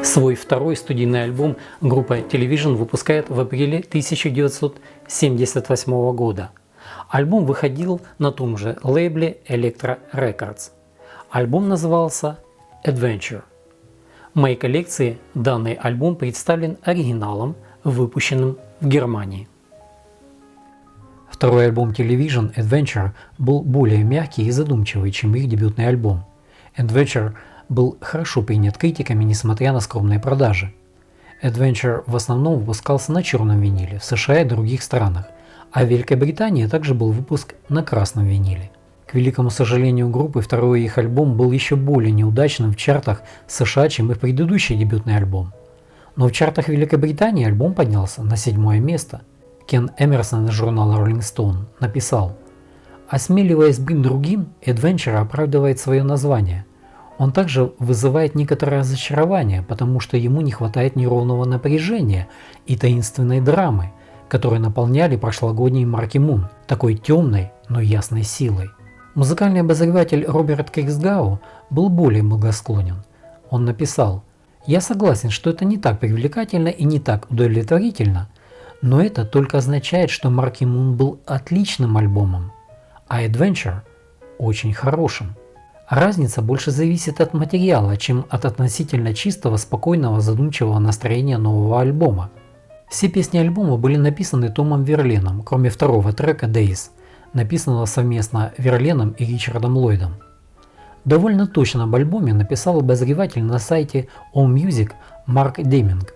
Свой второй студийный альбом группа Television выпускает в апреле 1978 года. Альбом выходил на том же лейбле Elektra Records. Альбом назывался Adventure. В моей коллекции данный альбом представлен оригиналом, выпущенным в Германии. Второй альбом Television Adventure был более мягкий и задумчивый, чем их дебютный альбом. Adventure был хорошо принят критиками, несмотря на скромные продажи. Adventure в основном выпускался на черном виниле в США и других странах, а в Великобритании также был выпуск на красном виниле. К великому сожалению группы, второй их альбом был еще более неудачным в чартах США, чем их предыдущий дебютный альбом. Но в чартах Великобритании альбом поднялся на 7-е место. Кен Эмерсон из журнала Rolling Stone написал: «Осмеливаясь быть другим, Adventure оправдывает свое название. Он также вызывает некоторое разочарование, потому что ему не хватает неровного напряжения и таинственной драмы, которые наполняли прошлогодний Марки Мун такой темной, но ясной силой». Музыкальный обозреватель Роберт Криксгау был более благосклонен. Он написал: «Я согласен, что это не так привлекательно и не так удовлетворительно, но это только означает, что Марки Мун был отличным альбомом, а Adventure очень хорошим. Разница больше зависит от материала, чем от относительно чистого, спокойного, задумчивого настроения нового альбома. Все песни альбома были написаны Томом Верленом, кроме второго трека Days, написанного совместно Верленом и Ричардом Ллойдом. Довольно точно об альбоме написал обозреватель на сайте AllMusic Марк Деминг.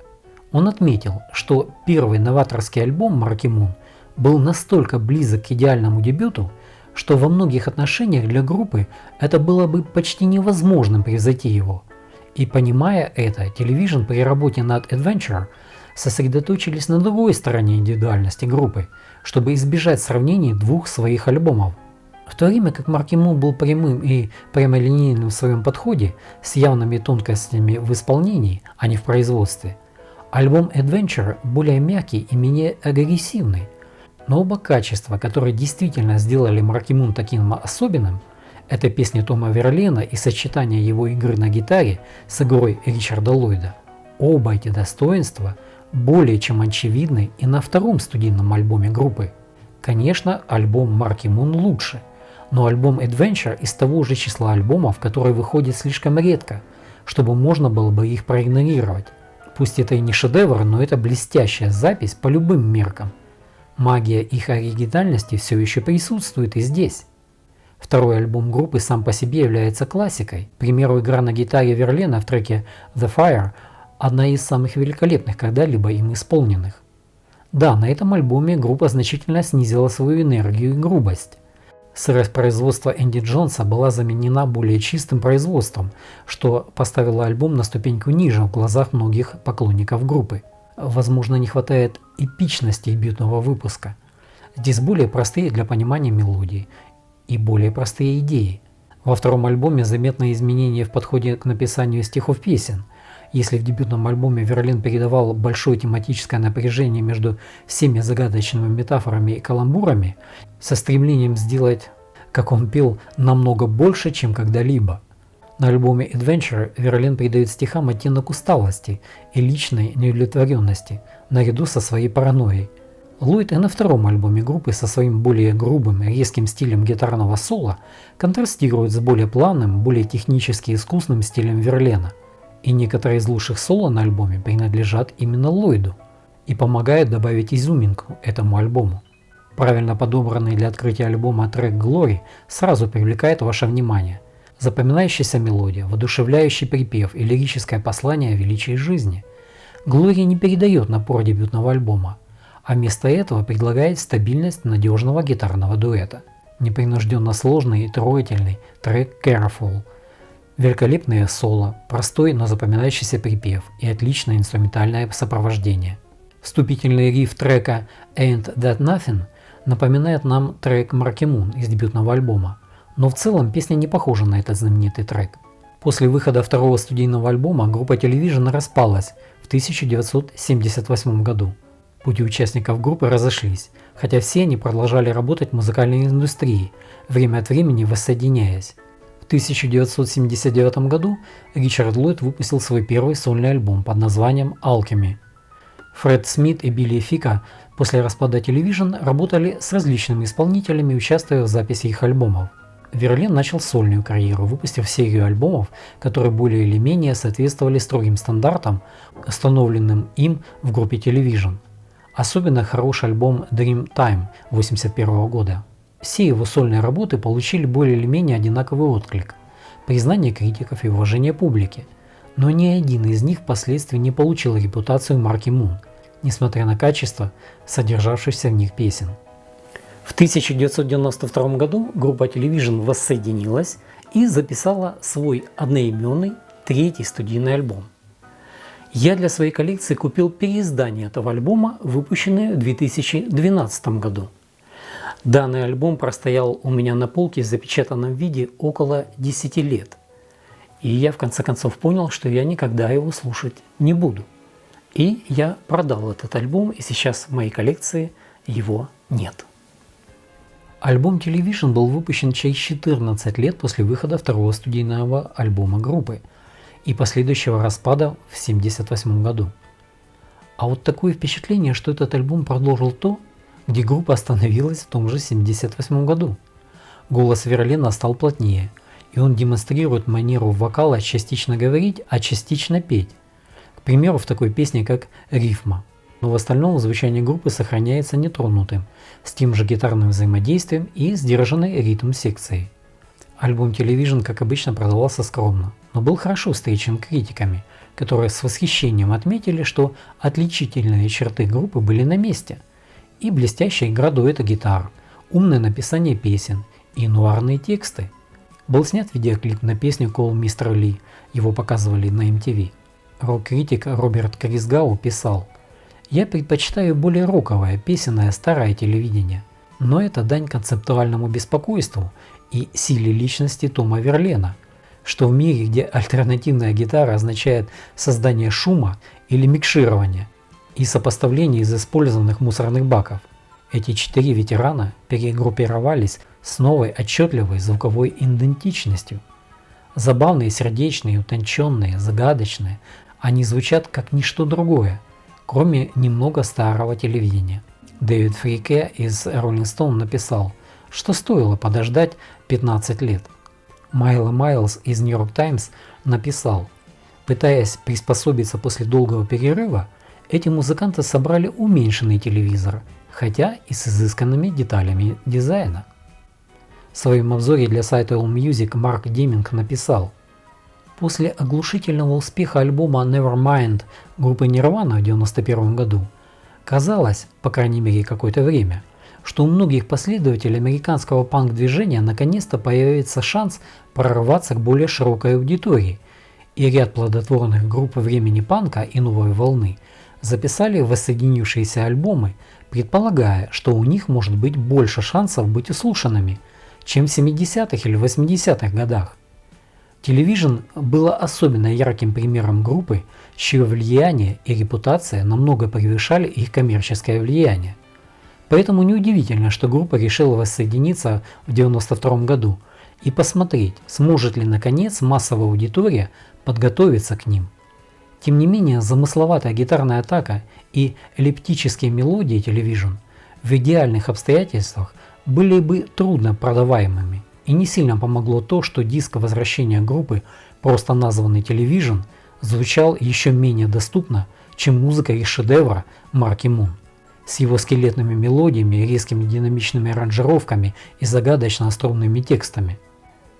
Он отметил, что первый новаторский альбом Марки Мун был настолько близок к идеальному дебюту, что во многих отношениях для группы это было бы почти невозможным превзойти его. И понимая это, Television при работе над Adventure сосредоточились на другой стороне индивидуальности группы, чтобы избежать сравнений двух своих альбомов. В то время как Марки Мун был прямым и прямолинейным в своем подходе, с явными тонкостями в исполнении, а не в производстве, альбом Adventure более мягкий и менее агрессивный. Но оба качества, которые действительно сделали Марки Мун таким особенным, это песни Тома Верлена и сочетание его игры на гитаре с игрой Ричарда Ллойда. Оба эти достоинства более чем очевидны и на втором студийном альбоме группы. Конечно, альбом Марки Мун лучше, но альбом Adventure из того же числа альбомов, которые выходят слишком редко, чтобы можно было бы их проигнорировать. Пусть это и не шедевр, но это блестящая запись по любым меркам. Магия их оригинальности все еще присутствует и здесь. Второй альбом группы сам по себе является классикой. К примеру, игра на гитаре Верлена в треке The Fire – одна из самых великолепных когда-либо им исполненных. Да, на этом альбоме группа значительно снизила свою энергию и грубость. Сырость производства Энди Джонса была заменена более чистым производством, что поставило альбом на ступеньку ниже в глазах многих поклонников группы. Возможно, не хватает эпичности дебютного выпуска. Здесь более простые для понимания мелодии и более простые идеи. Во втором альбоме заметны изменения в подходе к написанию стихов песен. Если в дебютном альбоме Верлен передавал большое тематическое напряжение между всеми загадочными метафорами и каламбурами, со стремлением сделать, как он пел, намного больше, чем когда-либо. На альбоме Adventure Верлен придает стихам оттенок усталости и личной неудовлетворенности, наряду со своей паранойей. Ллойд и на втором альбоме группы со своим более грубым и резким стилем гитарного соло контрастирует с более плавным, более технически искусным стилем Верлена. И некоторые из лучших соло на альбоме принадлежат именно Ллойду и помогают добавить изюминку этому альбому. Правильно подобранный для открытия альбома трек Glory сразу привлекает ваше внимание. Запоминающаяся мелодия, воодушевляющий припев и лирическое послание о величии жизни. Glory не передает напор дебютного альбома, а вместо этого предлагает стабильность надежного гитарного дуэта. Непринужденно сложный и трогательный трек Careful, великолепное соло, простой, но запоминающийся припев и отличное инструментальное сопровождение. Вступительный риф трека Ain't That Nothing напоминает нам трек Марки Мун из дебютного альбома, но в целом песня не похожа на этот знаменитый трек. После выхода второго студийного альбома группа Television распалась в 1978 году. Пути участников группы разошлись, хотя все они продолжали работать в музыкальной индустрии, время от времени воссоединяясь. В 1979 году Ричард Ллойд выпустил свой первый сольный альбом под названием «Alchemy». Фред Смит и Билли Фика после распада Television работали с различными исполнителями, участвуя в записи их альбомов. Верлен начал сольную карьеру, выпустив серию альбомов, которые более или менее соответствовали строгим стандартам, установленным им в группе Television. Особенно хорош альбом Dream Time 1981 года. Все его сольные работы получили более или менее одинаковый отклик, признание критиков и уважение публики, но ни один из них впоследствии не получил репутацию марки Moon, несмотря на качество содержавшихся в них песен. В 1992 году группа Television воссоединилась и записала свой одноименный третий студийный альбом. Я для своей коллекции купил переиздание этого альбома, выпущенное в 2012 году. Данный альбом простоял у меня на полке в запечатанном виде около 10 лет. И я в конце концов понял, что я никогда его слушать не буду. И я продал этот альбом, и сейчас в моей коллекции его нет. Альбом Television был выпущен через 14 лет после выхода второго студийного альбома группы и последующего распада в 1978 году. А вот такое впечатление, что этот альбом продолжил то, где группа остановилась в том же 1978 году. Голос Верлена стал плотнее, и он демонстрирует манеру вокала частично говорить, а частично петь. К примеру, в такой песне, как «Рифма». Но в остальном звучание группы сохраняется нетронутым, с тем же гитарным взаимодействием и сдержанной ритм-секцией. Альбом Television, как обычно, продавался скромно, но был хорошо встречен критиками, которые с восхищением отметили, что отличительные черты группы были на месте, и блестящая игра дуэта гитар, умное написание песен и нуарные тексты. Был снят видеоклип на песню «Call Mr. Lee», его показывали на MTV. Рок-критик Роберт Крисгау писал: «Я предпочитаю более роковое, песенное, старое телевидение, но это дань концептуальному беспокойству и силе личности Тома Верлена, что в мире, где альтернативная гитара означает создание шума или микширование и сопоставление из использованных мусорных баков, эти четыре ветерана перегруппировались с новой отчетливой звуковой идентичностью. Забавные, сердечные, утонченные, загадочные, они звучат как ничто другое, кроме немного старого телевидения». Дэвид Фрике из Rolling Stone написал, что стоило подождать 15 лет. Майло Майлз из New York Times написал: пытаясь приспособиться после долгого перерыва, эти музыканты собрали уменьшенный телевизор, хотя и с изысканными деталями дизайна. В своем обзоре для сайта AllMusic Марк Деминг написал: после оглушительного успеха альбома Nevermind группы Nirvana в 1991 году, казалось, по крайней мере какое-то время, что у многих последователей американского панк-движения наконец-то появится шанс прорваться к более широкой аудитории, и ряд плодотворных групп времени панка и новой волны записали воссоединившиеся альбомы, предполагая, что у них может быть больше шансов быть услышанными, чем в 70-х или 80-х годах. Television было особенно ярким примером группы, чье влияние и репутация намного превышали их коммерческое влияние. Поэтому неудивительно, что группа решила воссоединиться в 1992 году и посмотреть, сможет ли наконец массовая аудитория подготовиться к ним. Тем не менее, замысловатая гитарная атака и эллиптические мелодии Television в идеальных обстоятельствах были бы трудно продаваемыми. И не сильно помогло то, что диск возвращения группы, просто названный Television, звучал еще менее доступно, чем музыка из шедевра марки Moon, с его скелетными мелодиями, резкими динамичными аранжировками и загадочно остроумными текстами.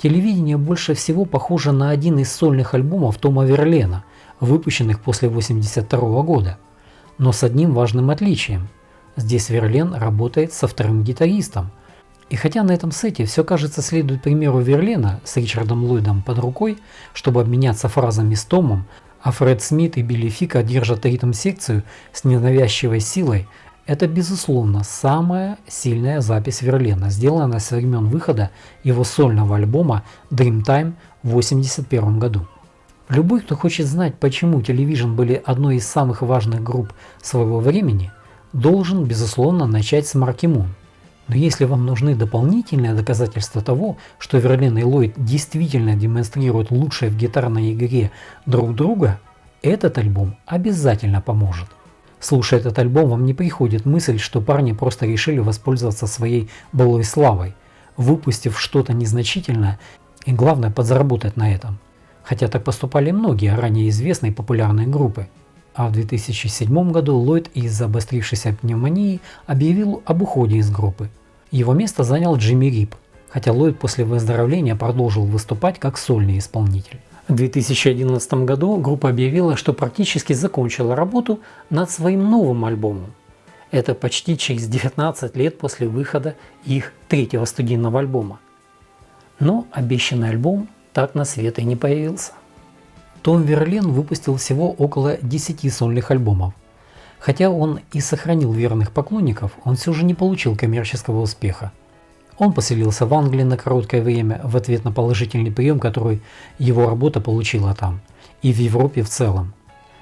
Телевидение больше всего похоже на один из сольных альбомов Тома Верлена, выпущенных после 1982 года, но с одним важным отличием. Здесь Верлен работает со вторым гитаристом. И хотя на этом сете все, кажется, следует примеру Верлена с Ричардом Ллойдом под рукой, чтобы обменяться фразами с Томом, а Фред Смит и Билли Фика держат ритм-секцию с ненавязчивой силой, это, безусловно, самая сильная запись Верлена, сделанная со времен выхода его сольного альбома Dream Time в 1981 году. Любой, кто хочет знать, почему Television были одной из самых важных групп своего времени, должен, безусловно, начать с Марки Мун. Но если вам нужны дополнительные доказательства того, что Верлин и Ллойд действительно демонстрируют лучшее в гитарной игре друг друга, этот альбом обязательно поможет. Слушая этот альбом, вам не приходит мысль, что парни просто решили воспользоваться своей былой славой, выпустив что-то незначительное и, главное, подзаработать на этом. Хотя так поступали многие ранее известные и популярные группы. А в 2007 году Ллойд из-за обострившейся пневмонии объявил об уходе из группы. Его место занял Джимми Рип, хотя Ллойд после выздоровления продолжил выступать как сольный исполнитель. В 2011 году группа объявила, что практически закончила работу над своим новым альбомом. Это почти через 19 лет после выхода их третьего студийного альбома. Но обещанный альбом так на свет и не появился. Том Верлен выпустил всего около 10 сольных альбомов. Хотя он и сохранил верных поклонников, он все же не получил коммерческого успеха. Он поселился в Англии на короткое время в ответ на положительный прием, который его работа получила там, и в Европе в целом.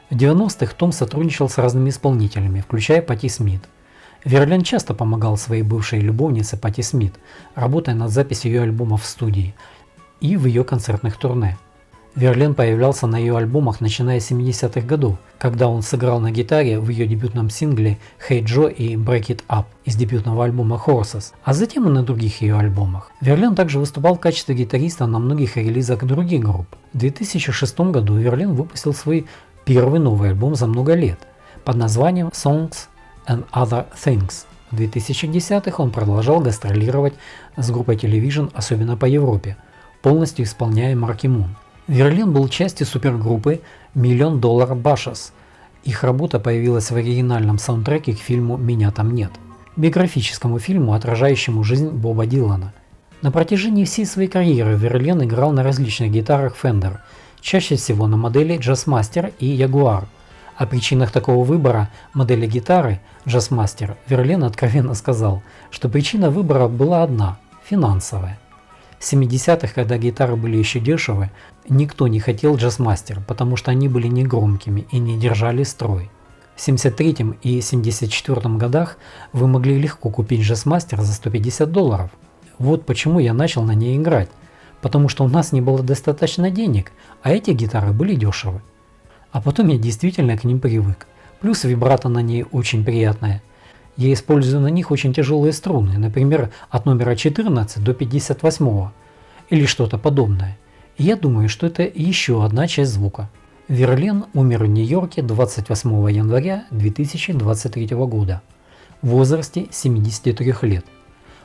В 90-х Том сотрудничал с разными исполнителями, включая Патти Смит. Верлен часто помогал своей бывшей любовнице Патти Смит, работая над записью ее альбомов в студии и в ее концертных турне. Верлен появлялся на ее альбомах начиная с 70-х годов, когда он сыграл на гитаре в ее дебютном сингле «Hey Joe» и «Break It Up» из дебютного альбома «Horses», а затем и на других ее альбомах. Верлен также выступал в качестве гитариста на многих релизах других групп. В 2006 году Верлен выпустил свой первый новый альбом за много лет под названием «Songs and Other Things». В 2010-х он продолжал гастролировать с группой Television, особенно по Европе, полностью исполняя Марки Мун. Верлен был частью супергруппы $1 Million Bushes. Их работа появилась в оригинальном саундтреке к фильму «Меня там нет», биографическому фильму, отражающему жизнь Боба Дилана. На протяжении всей своей карьеры Верлен играл на различных гитарах Fender, чаще всего на модели Jazzmaster и Jaguar. О причинах такого выбора модели гитары Jazzmaster Верлен откровенно сказал, что причина выбора была одна – финансовая. В 70-х, когда гитары были еще дешевы, никто не хотел Jazzmaster, потому что они были негромкими и не держали строй. В 73-м и 74-м годах вы могли легко купить Jazzmaster за $150. Вот почему я начал на ней играть, потому что у нас не было достаточно денег, а эти гитары были дешевы. А потом я действительно к ним привык. Плюс вибрато на ней очень приятное. Я использую на них очень тяжелые струны, например, от номера 14 до 58 или что-то подобное. И я думаю, что это еще одна часть звука. Верлен умер в Нью-Йорке 28 января 2023 года в возрасте 73 лет.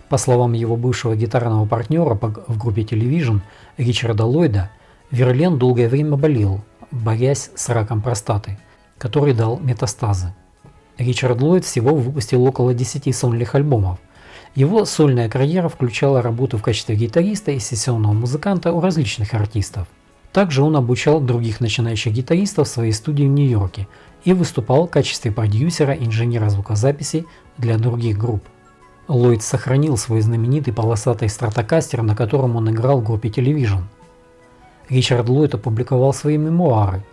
По словам его бывшего гитарного партнера в группе Television Ричарда Ллойда, Верлен долгое время болел, борясь с раком простаты, который дал метастазы. Ричард Ллойд всего выпустил около 10 сольных альбомов. Его сольная карьера включала работу в качестве гитариста и сессионного музыканта у различных артистов. Также он обучал других начинающих гитаристов в своей студии в Нью-Йорке и выступал в качестве продюсера и инженера звукозаписи для других групп. Ллойд сохранил свой знаменитый полосатый стратокастер, на котором он играл в группе Television. Ричард Ллойд опубликовал свои мемуары.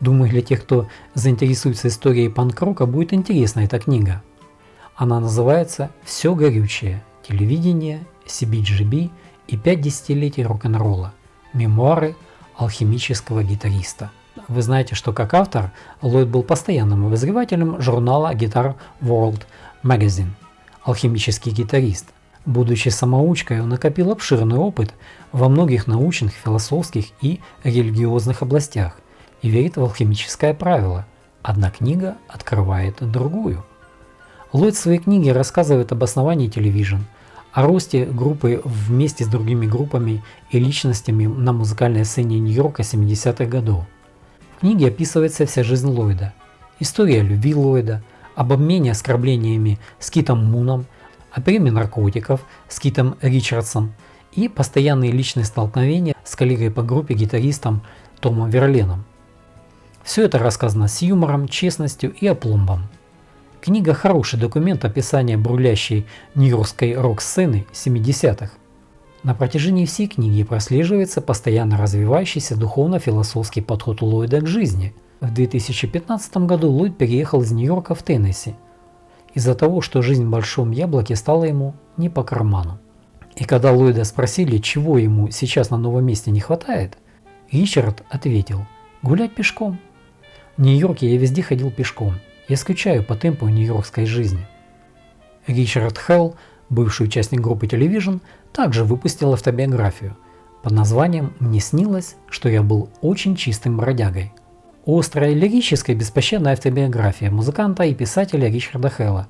Думаю, для тех, кто заинтересуется историей панк-рока, будет интересна эта книга. Она называется «Все горючее. Телевидение, CBGB и 5 десятилетий рок-н-ролла. Мемуары алхимического гитариста». Вы знаете, что как автор Ллойд был постоянным обозревателем журнала Guitar World Magazine, алхимический гитарист. Будучи самоучкой, он накопил обширный опыт во многих научных, философских и религиозных областях и верит в алхимическое правило. Одна книга открывает другую. Ллойд в своей книге рассказывает об основании Television, о росте группы вместе с другими группами и личностями на музыкальной сцене Нью-Йорка 70-х годов. В книге описывается вся жизнь Ллойда, история любви Ллойда, об обмене оскорблениями с Китом Муном, о приеме наркотиков с Китом Ричардсом и постоянные личные столкновения с коллегой по группе гитаристом Томом Верленом. Все это рассказано с юмором, честностью и опломбом. Книга – хороший документ описания бурлящей нью-йоркской рок-сцены 70-х. На протяжении всей книги прослеживается постоянно развивающийся духовно-философский подход Ллойда к жизни. В 2015 году Ллойд переехал из Нью-Йорка в Теннесси из-за того, что жизнь в Большом Яблоке стала ему не по карману. И когда Ллойда спросили, чего ему сейчас на новом месте не хватает, Ричард ответил: «Гулять пешком. В Нью-Йорке я везде ходил пешком. Я скучаю по темпу нью-йоркской жизни». Ричард Хелл, бывший участник группы Television, также выпустил автобиографию под названием «Мне снилось, что я был очень чистым бродягой». Острая лирическая беспощадная автобиография музыканта и писателя Ричарда Хелла,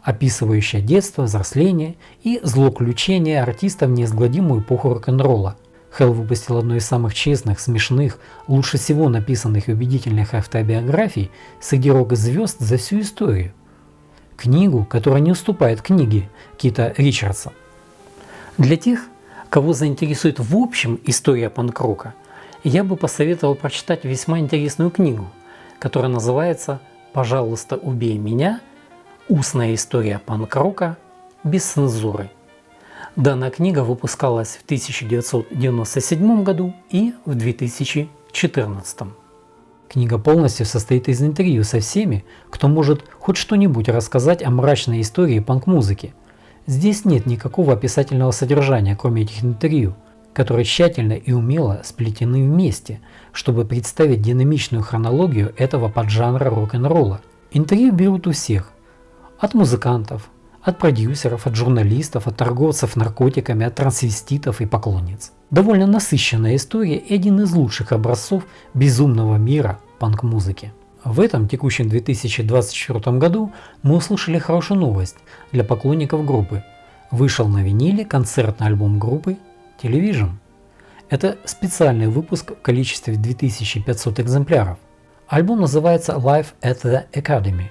описывающая детство, взросление и злоключения артиста в неизгладимую эпоху рок-н-ролла. Хелл выпустил одну из самых честных, смешных, лучше всего написанных и убедительных автобиографий среди рок-звезд за всю историю. Книгу, которая не уступает книге Кита Ричардса. Для тех, кого заинтересует в общем история панк-рока, я бы посоветовал прочитать весьма интересную книгу, которая называется «Пожалуйста, убей меня. Устная история панк-рока без цензуры». Данная книга выпускалась в 1997 году и в 2014. Книга полностью состоит из интервью со всеми, кто может хоть что-нибудь рассказать о мрачной истории панк-музыки. Здесь нет никакого описательного содержания, кроме этих интервью, которые тщательно и умело сплетены вместе, чтобы представить динамичную хронологию этого поджанра рок-н-ролла. Интервью берут у всех – от музыкантов, от продюсеров, от журналистов, от торговцев наркотиками, от трансвеститов и поклонниц. Довольно насыщенная история и один из лучших образцов безумного мира панк-музыки. В этом текущем 2024 году мы услышали хорошую новость для поклонников группы. Вышел на виниле концертный альбом группы Television. Это специальный выпуск в количестве 2500 экземпляров. Альбом называется Live at the Academy.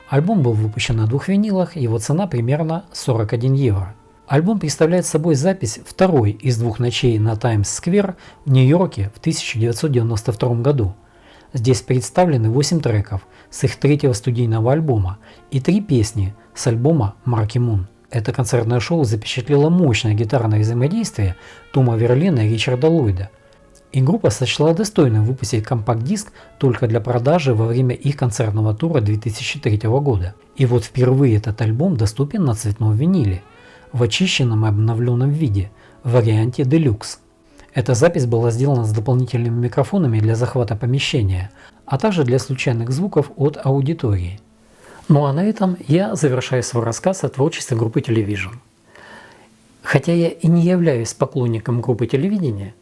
Альбом был выпущен на 2 винилах, его цена примерно 41 евро. Альбом представляет собой запись второй из 2 ночей на Таймс-сквер в Нью-Йорке в 1992 году. Здесь представлены 8 треков с их 3-го студийного альбома и 3 песни с альбома Marky Moon. Это концертное шоу запечатлело мощное гитарное взаимодействие Тома Верлена и Ричарда Ллойда. И группа сочла достойным выпустить компакт-диск только для продажи во время их концертного тура 2003 года. И вот впервые этот альбом доступен на цветном виниле, в очищенном и обновленном виде, в варианте Deluxe. Эта запись была сделана с дополнительными микрофонами для захвата помещения, а также для случайных звуков от аудитории. Ну а на этом я завершаю свой рассказ о творчестве группы Television. Хотя я и не являюсь поклонником группы телевидения,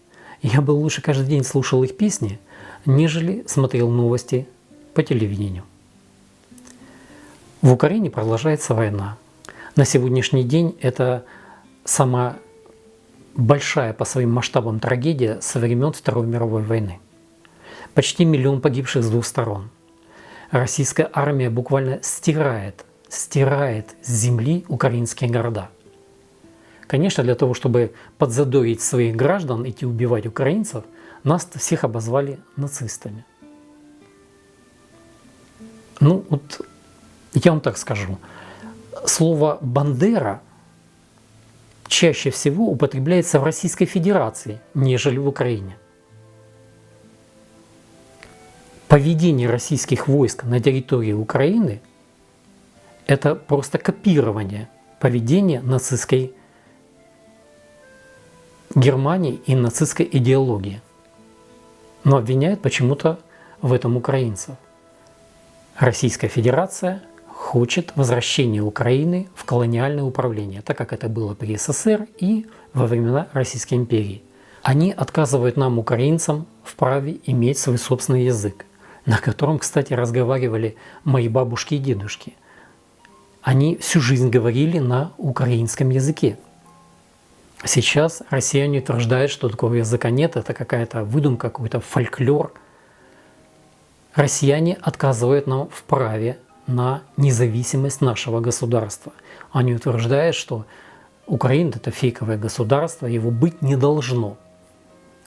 я бы лучше каждый день слушал их песни, нежели смотрел новости по телевидению. В Украине продолжается война. На сегодняшний день это самая большая по своим масштабам трагедия со времен Второй мировой войны. Почти 1 миллион погибших с 2 сторон. Российская армия буквально стирает с земли украинские города. Конечно, для того, чтобы подзадорить своих граждан идти убивать украинцев, нас всех обозвали нацистами. Ну вот, я вам так скажу. Слово «бандера» чаще всего употребляется в Российской Федерации, нежели в Украине. Поведение российских войск на территории Украины – это просто копирование поведения нацистской Германии и нацистской идеологии. Но обвиняют почему-то в этом украинцев. Российская Федерация хочет возвращения Украины в колониальное управление, так как это было при СССР и во времена Российской империи. Они отказывают нам, украинцам, в праве иметь свой собственный язык, на котором, кстати, разговаривали мои бабушки и дедушки. Они всю жизнь говорили на украинском языке. Сейчас россияне утверждают, что такого языка нет, это какая-то выдумка, какой-то фольклор. Россияне отказывают нам в праве на независимость нашего государства. Они утверждают, что Украина – это фейковое государство, его быть не должно.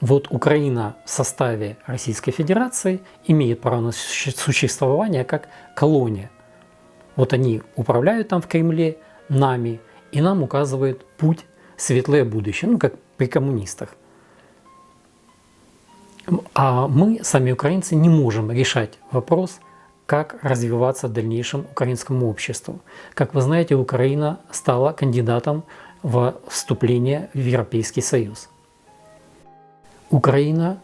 Вот Украина в составе Российской Федерации имеет право на существование как колония. Вот они управляют там в Кремле нами и нам указывают путь в светлое будущее. Ну, как при коммунистах. А мы, сами украинцы, не можем решать вопрос, как развиваться в дальнейшем украинскому обществу. Как вы знаете, Украина стала кандидатом в вступление в Европейский Союз. Украина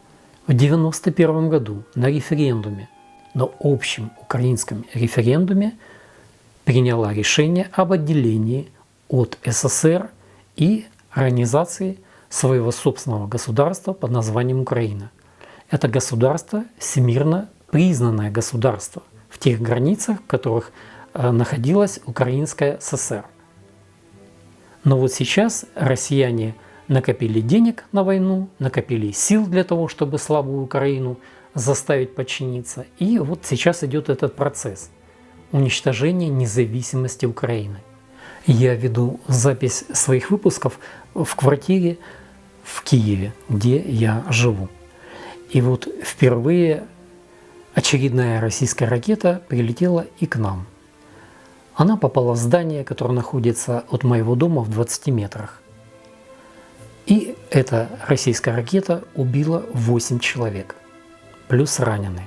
в 1991 году на референдуме, на общем украинском референдуме, приняла решение об отделении от СССР и организации своего собственного государства под названием Украина. Это государство всемирно признанное государство в тех границах, в которых находилась Украинская ССР. Но вот сейчас россияне накопили денег на войну, накопили сил для того, чтобы слабую Украину заставить подчиниться. И вот сейчас идет этот процесс уничтожения независимости Украины. Я веду запись своих выпусков в квартире в Киеве, где я живу. И вот впервые очередная российская ракета прилетела и к нам. Она попала в здание, которое находится от моего дома в 20 метрах. И эта российская ракета убила 8 человек, плюс раненые.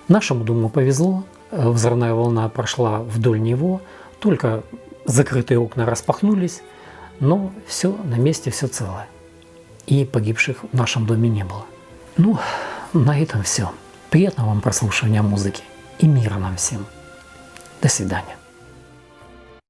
Нашему дому повезло, взрывная волна прошла вдоль него, только закрытые окна распахнулись, но все на месте, все целое. И погибших в нашем доме не было. Ну, на этом все. Приятного вам прослушивания музыки и мира нам всем. До свидания.